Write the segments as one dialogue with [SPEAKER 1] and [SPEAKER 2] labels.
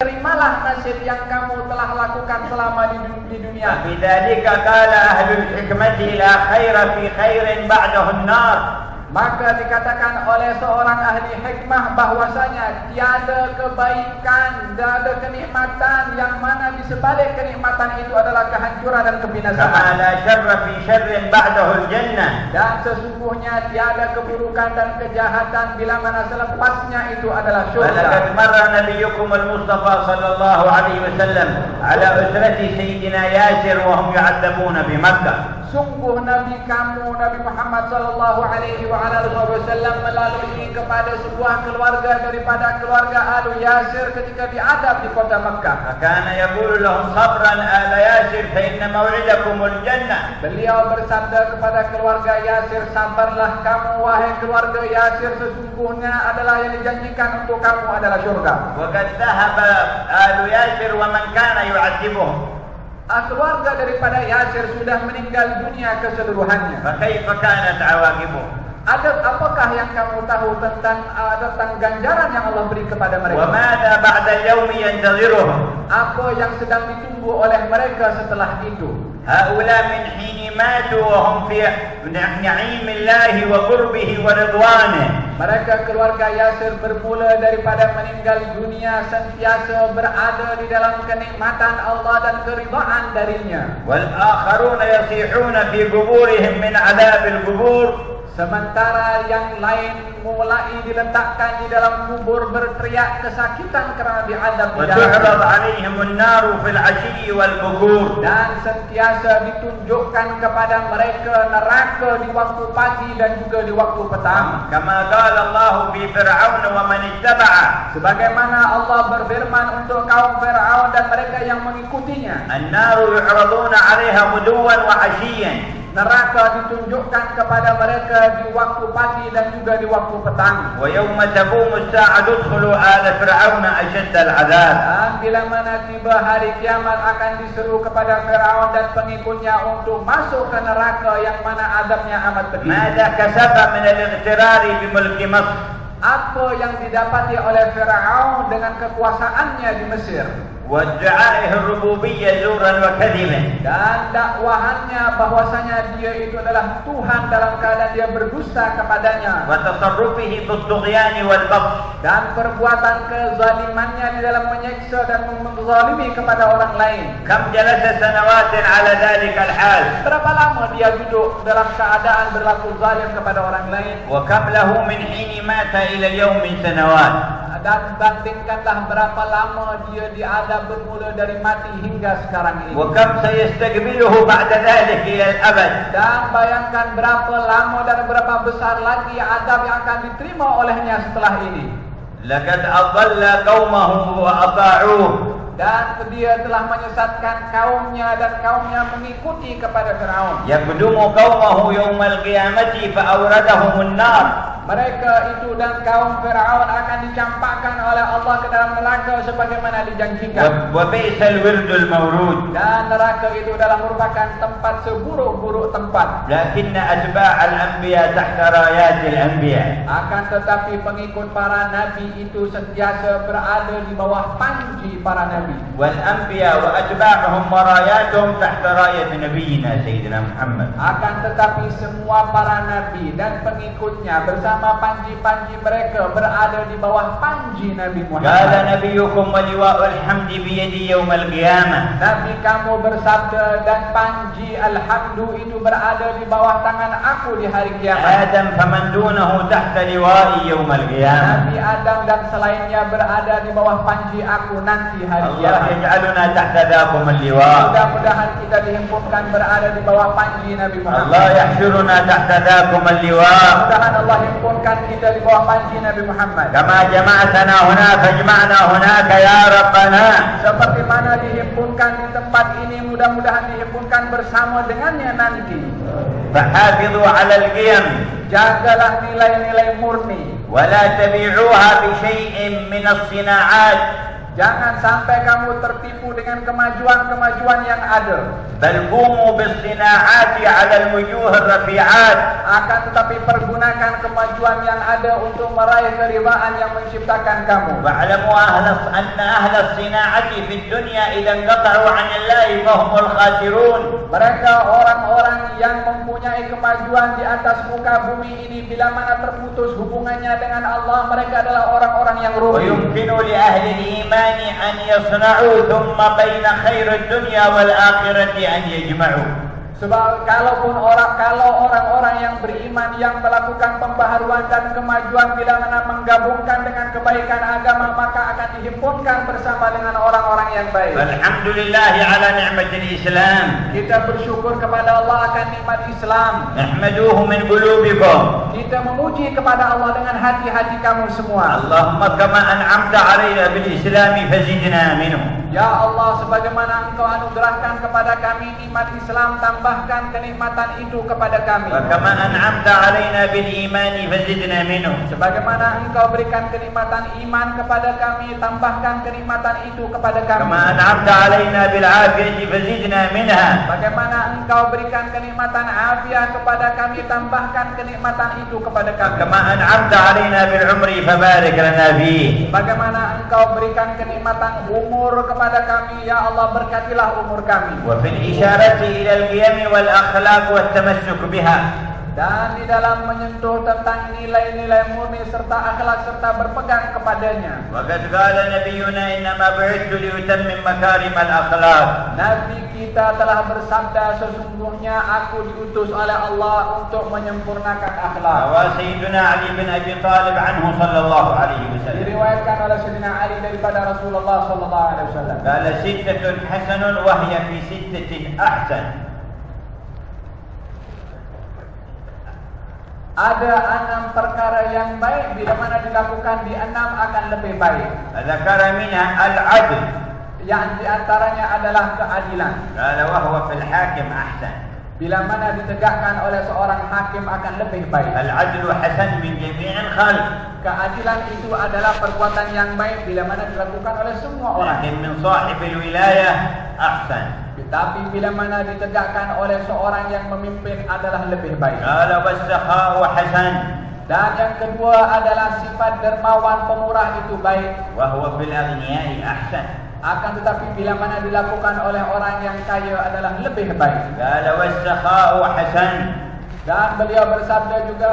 [SPEAKER 1] terimalah nasib yang kamu telah lakukan selama di dunia.
[SPEAKER 2] بذلك قال أهل الحكمة لا خير في خير بعده النار.
[SPEAKER 1] Maka dikatakan oleh seorang ahli hikmah bahwasanya tiada kebaikan, tiada kenikmatan yang mana di sebalik kenikmatan itu adalah kehancuran dan kebinasaan.
[SPEAKER 2] كما لا شر في شر بعده الجنة.
[SPEAKER 1] Dan sesungguhnya tiada keburukan dan kejahatan bila mana selepasnya itu adalah syurga.
[SPEAKER 2] ولقد مر نبيكم المصطفى صلى الله عليه وسلم على أسرة سيدنا ياسر وهم يعذبون بمكة.
[SPEAKER 1] Sungguh Nabi kamu, Nabi Muhammad sallallahu alaihi wasallam melalui kepada sebuah keluarga daripada keluarga Alu Yasir ketika diadab di kota Makkah.
[SPEAKER 2] فكان يقول لهم صبرا آل ياسر فإن موعدكم الجنة.
[SPEAKER 1] Beliau bersabda kepada keluarga Yasir, sabarlah kamu wahai keluarga Yasir, sesungguhnya adalah yang dijanjikan untuk kamu adalah syurga.
[SPEAKER 2] وقد ذهب آل ياسر ومن كان يعذبهم.
[SPEAKER 1] Keluarga daripada Yasir sudah meninggal dunia keseluruhannya.
[SPEAKER 2] فكيف كانت عواقبهم؟
[SPEAKER 1] Apakah yang kamu tahu tentang ganjaran yang Allah beri kepada mereka?
[SPEAKER 2] وماذا بعد اليوم ينتظرهم؟
[SPEAKER 1] Apa yang sedang ditunggu oleh mereka setelah itu?
[SPEAKER 2] هؤلاء من حين ماتوا وهم في نعيم الله وقربه ورضوانه.
[SPEAKER 1] Mereka keluarga Yasir bermula daripada meninggal dunia sentiasa berada di dalam kenikmatan Allah dan keridhaan darinya.
[SPEAKER 2] والآخرون يصيحون في قبورهم من عذاب القبور.
[SPEAKER 1] Sementara yang lain mulai diletakkan di dalam kubur berteriak kesakitan kerana diadab di
[SPEAKER 2] وتعرض
[SPEAKER 1] dalam.
[SPEAKER 2] عليهم النار في العشي والبكور.
[SPEAKER 1] Dan sentiasa ditunjukkan kepada mereka neraka di waktu pagi dan juga di waktu petang.
[SPEAKER 2] كما قال الله في فرعون ومن اتبعه.
[SPEAKER 1] Sebagaimana Allah berfirman untuk kaum Fir'aun dan mereka yang mengikutinya.
[SPEAKER 2] النار يعرضون عليها غدوا وعشيا.
[SPEAKER 1] Neraka ditunjukkan kepada mereka di waktu pagi dan juga di waktu petang.
[SPEAKER 2] ويوم تقوم الساعة ادخلوا آل فرعون أشد العذاب.
[SPEAKER 1] Dan bila mana tiba hari kiamat akan diseru kepada Fir'aun dan pengikutnya untuk masuk ke neraka yang mana azabnya amat pedih.
[SPEAKER 2] ماذا كسب من الاغترار بملك مصر؟
[SPEAKER 1] Apa yang didapati oleh Fir'aun dengan kekuasaannya di Mesir
[SPEAKER 2] وادعائه الربوبية زورا وكذبا.
[SPEAKER 1] dan dakwahannya bahwasanya dia itu adalah Tuhan dalam keadaan dia berdusta kepadanya,
[SPEAKER 2] وتصرفه بالطغيان والبطش.
[SPEAKER 1] dan perbuatan kezalimannya di dalam menyiksa dan menzalimi kepada orang lain.
[SPEAKER 2] كم جلس سنوات على ذلك الحال؟
[SPEAKER 1] Berapa lama dia duduk dalam keadaan berlaku zalim kepada orang lain?
[SPEAKER 2] وكم له من حين مات إلى اليوم من سنوات؟
[SPEAKER 1] Dan bandingkanlah berapa lama dia diadab bermula dari mati hingga sekarang ini.
[SPEAKER 2] وكم سيستقبله بعد ذلك إلى الأبد؟
[SPEAKER 1] Dan bayangkan berapa lama dan berapa besar lagi adab yang akan diterima olehnya setelah ini.
[SPEAKER 2] لقد أضل قومه وأطاعوه.
[SPEAKER 1] Dan dia telah menyesatkan kaumnya dan kaumnya mengikuti kepada Fir'aun.
[SPEAKER 2] يقدم قومه يوم القيامة فأوردهم النار.
[SPEAKER 1] Mereka itu dan kaum Fir'aun akan dicampakkan oleh Allah ke dalam neraka sebagaimana dijanjikan.
[SPEAKER 2] وبئس الورد المورود.
[SPEAKER 1] Dan neraka itu adalah merupakan tempat seburuk-buruk tempat.
[SPEAKER 2] لكن أتباع الأنبياء تحت رايات الأنبياء.
[SPEAKER 1] Akan tetapi pengikut para nabi itu sentiasa berada di bawah panji para nabi.
[SPEAKER 2] والأنبياء وأتباعهم وراياتهم تحت راية نبينا سيدنا محمد.
[SPEAKER 1] Akan tetapi semua para nabi dan pengikutnya bersama panji-panji mereka berada di bawah panji Nabi
[SPEAKER 2] قال
[SPEAKER 1] Muhammad.
[SPEAKER 2] نبيكم ولواء الحمد بيدي يوم القيامة.
[SPEAKER 1] Nabi kamu bersabda dan panji alhamdu itu berada di bawah tangan aku di hari kiamat.
[SPEAKER 2] آدم فمن دونه تحت لوائي يوم القيامة.
[SPEAKER 1] Nabi Adam dan selainnya berada di bawah panji aku nanti hari
[SPEAKER 2] الله
[SPEAKER 1] kiamat.
[SPEAKER 2] يجعلنا تحت ذاكم اللواء.
[SPEAKER 1] Mudah-mudahan kita dihimpunkan berada di bawah panji Nabi Muhammad.
[SPEAKER 2] الله يحشرنا تحت ذاكم اللواء.
[SPEAKER 1] Mudah-mudahan Allah himpunkan kita di bawah panji Nabi Muhammad.
[SPEAKER 2] كما جمعتنا هنا فاجمعنا هناك يا ربنا.
[SPEAKER 1] Seperti mana dihimpunkan di tempat ini, mudah-mudahan dihimpunkan bersama dengannya nanti.
[SPEAKER 2] فحافظوا على القيم.
[SPEAKER 1] Jagalah nilai-nilai murni.
[SPEAKER 2] ولا تبيعوها بشيء من الصناعات.
[SPEAKER 1] Jangan sampai kamu tertipu dengan kemajuan-kemajuan yang ada.
[SPEAKER 2] بل قوموا بالصناعات على الوجوه الرفيعات.
[SPEAKER 1] Akan tetapi pergunakan kemajuan yang ada untuk meraih keridhaan yang menciptakan kamu.
[SPEAKER 2] واعلموا أن أهل الصناعة في الدنيا إذا انقطعوا عن الله فهم الخاسرون. Mereka
[SPEAKER 1] orang-orang yang mempunyai kemajuan di atas muka bumi ini, bila mana terputus hubungannya dengan Allah, mereka adalah orang-orang yang rugi.
[SPEAKER 2] ويمكن لأهل الإيمان أن يصنعوا ثم بين خير الدنيا والآخرة أن يجمعوا.
[SPEAKER 1] Sebab kalau orang-orang yang beriman yang melakukan pembaharuan dan kemajuan, bila mana menggabungkan dengan kebaikan agama, maka akan dihimpunkan bersama dengan orang-orang yang baik.
[SPEAKER 2] Alhamdulillah ala ni'matil Islam.
[SPEAKER 1] Kita bersyukur kepada Allah akan nikmat Islam.
[SPEAKER 2] Nahmaduhu min qulubikum.
[SPEAKER 1] Kita memuji kepada Allah dengan hati-hati kamu semua.
[SPEAKER 2] Allahumma kama an'amta 'alaina bil Islam fazidna minhu.
[SPEAKER 1] Ya Allah, sebagaimana Engkau anugerahkan kepada kami nikmat Islam, tambahkan kenikmatan itu kepada kami.
[SPEAKER 2] Wa kama an'amta 'alaina bil iman fazidna minhu.
[SPEAKER 1] Sebagaimana Engkau berikan kenikmatan iman kepada kami, tambahkan kenikmatan itu kepada kami.
[SPEAKER 2] Kama an'amta 'alaina bil 'afiyati fazidna minha.
[SPEAKER 1] Bagaimana Engkau berikan kenikmatan afiat kepada kami, tambahkan kenikmatan itu kepada kami.
[SPEAKER 2] Kama an'amta 'alaina bil 'umri fabarik lana fihi.
[SPEAKER 1] Bagaimana Engkau berikan kenikmatan umur kepada kami, ya Allah, berkatilah umur kami.
[SPEAKER 2] Wa fil isharati ila al-qiyam wal akhlaq wat tamassuk biha.
[SPEAKER 1] Dan di dalam menyentuh tentang nilai-nilai murni serta akhlak serta berpegang kepadanya.
[SPEAKER 2] Wa qad qala nabiyyuna innama bu'ithtu li utammim makarim al-akhlaq.
[SPEAKER 1] Nabi kita telah bersabda, sesungguhnya aku diutus oleh Allah untuk menyempurnakan akhlak.
[SPEAKER 2] Wa sayyiduna Ali bin Abi Talib anhu sallallahu alaihi wasallam.
[SPEAKER 1] Diriwayatkan oleh Sayyidina Ali daripada Rasulullah sallallahu alaihi wasallam.
[SPEAKER 2] Qala sittatun hasanun wa hiya fi sittatin ahsan.
[SPEAKER 1] Ada 6 perkara yang baik, bila mana dilakukan di 6 akan lebih baik.
[SPEAKER 2] Dzakara minha al-'adl.
[SPEAKER 1] Yang di antaranya adalah keadilan.
[SPEAKER 2] Qala wa huwa fil hakim ahsan.
[SPEAKER 1] Bila mana ditegakkan oleh seorang hakim akan lebih baik.
[SPEAKER 2] Al-'adlu hasan min jami'il khalq.
[SPEAKER 1] Keadilan itu adalah perbuatan yang baik bila mana dilakukan oleh semua orang.
[SPEAKER 2] Lakin min sahibil wilayah ahsan.
[SPEAKER 1] Tetapi bila mana ditegakkan oleh seorang yang memimpin adalah lebih baik.
[SPEAKER 2] Qala was-sakha'u hasan.
[SPEAKER 1] Dan yang kedua adalah sifat dermawan pemurah itu baik.
[SPEAKER 2] Wa huwa fil aghniya'i ahsan.
[SPEAKER 1] Akan tetapi bila mana dilakukan oleh orang yang kaya adalah lebih baik.
[SPEAKER 2] Qala was-sakha'u hasan.
[SPEAKER 1] Dan beliau bersabda juga,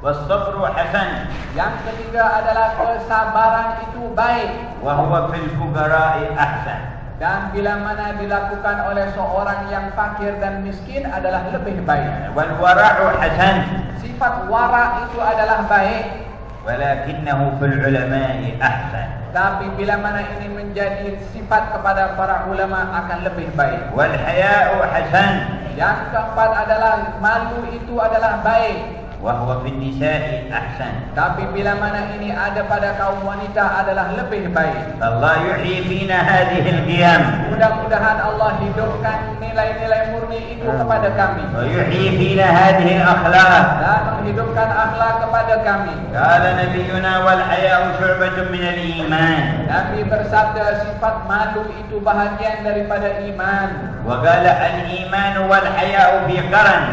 [SPEAKER 2] was-sabru hasan.
[SPEAKER 1] yang ketiga adalah kesabaran itu baik.
[SPEAKER 2] Wa huwa fil fuqara'i ahsan.
[SPEAKER 1] Dan bila mana dilakukan oleh seorang yang fakir dan miskin adalah lebih baik.
[SPEAKER 2] Wal wara'u hasan.
[SPEAKER 1] Sifat wara itu adalah baik.
[SPEAKER 2] Walakinnahu fil ulama'i ahsan.
[SPEAKER 1] Tapi bila mana ini menjadi sifat kepada para ulama akan lebih baik.
[SPEAKER 2] Wal haya'u hasan.
[SPEAKER 1] Yang keempat adalah malu itu adalah baik.
[SPEAKER 2] Wa huwa fil nisa'i ahsan.
[SPEAKER 1] Tapi bila mana ini ada pada kaum wanita adalah lebih baik.
[SPEAKER 2] Allah yuhyi fina hadhihi al-qiyam.
[SPEAKER 1] Mudah-mudahan Allah hidupkan nilai-nilai murni itu kepada kami.
[SPEAKER 2] Wa yuhyi fina hadhihi al-akhlaq.
[SPEAKER 1] Dan menghidupkan akhlak kepada kami.
[SPEAKER 2] Qala nabiyyuna wal haya'u syu'batun min al-iman.
[SPEAKER 1] Nabi bersabda sifat malu itu bahagian daripada iman.
[SPEAKER 2] Wa qala al-iman wal haya'u fi qaran.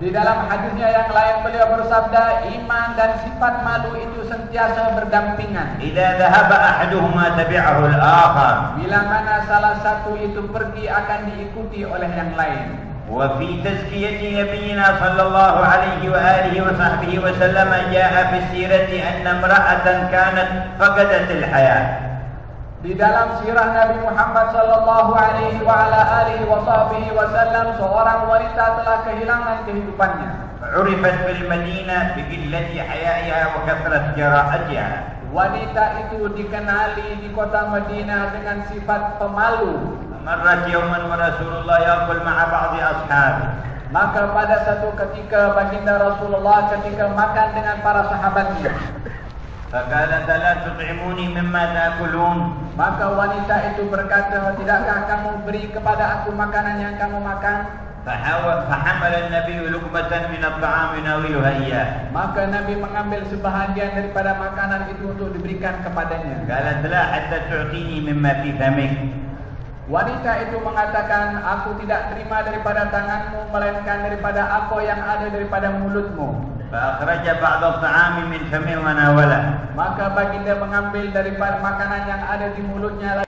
[SPEAKER 1] Di dalam hadisnya yang lain beliau bersabda, iman dan sifat malu itu sentiasa berdampingan.
[SPEAKER 2] Idza dhahaba ahaduhuma tabi'ahu al-akhar.
[SPEAKER 1] Bila mana salah satu itu pergi akan diikuti oleh yang lain.
[SPEAKER 2] Wa fi tazkiyati nabiyyina sallallahu alaihi wa alihi wa sahbihi wa sallam jaa'a fi sirati anna imra'atan kanat faqadat al-hayat.
[SPEAKER 1] Di dalam sirah Nabi Muhammad sallallahu alaihi wa ala alihi wa sahbihi wasallam, seorang wanita telah kehilangan kehidupannya.
[SPEAKER 2] Urifat bil Madinah bi qillati haya'iha wa kathrat jara'atiha.
[SPEAKER 1] Wanita itu dikenali di kota Madinah dengan sifat pemalu.
[SPEAKER 2] Marrat yawman wa Rasulullah yaqul ma'a ba'di ashabi.
[SPEAKER 1] Maka pada satu ketika baginda Rasulullah ketika makan dengan para sahabatnya.
[SPEAKER 2] Faqalat la tut'imuni mimma ta'kulun.
[SPEAKER 1] Maka wanita itu berkata, tidakkah kamu beri kepada aku makanan yang kamu makan?
[SPEAKER 2] فحمل النبي لقمة من الطعام يناولها إياه.
[SPEAKER 1] Maka Nabi mengambil sebahagian daripada makanan itu untuk diberikan kepadanya.
[SPEAKER 2] قالت لا حتى تعطيني مما في فمك.
[SPEAKER 1] Wanita itu mengatakan, aku tidak terima daripada tanganmu, melainkan daripada apa yang ada daripada mulutmu.
[SPEAKER 2] فأخرج بعض الطعام من فمه وناوله.
[SPEAKER 1] Maka baginda mengambil daripada makanan yang ada di mulutnya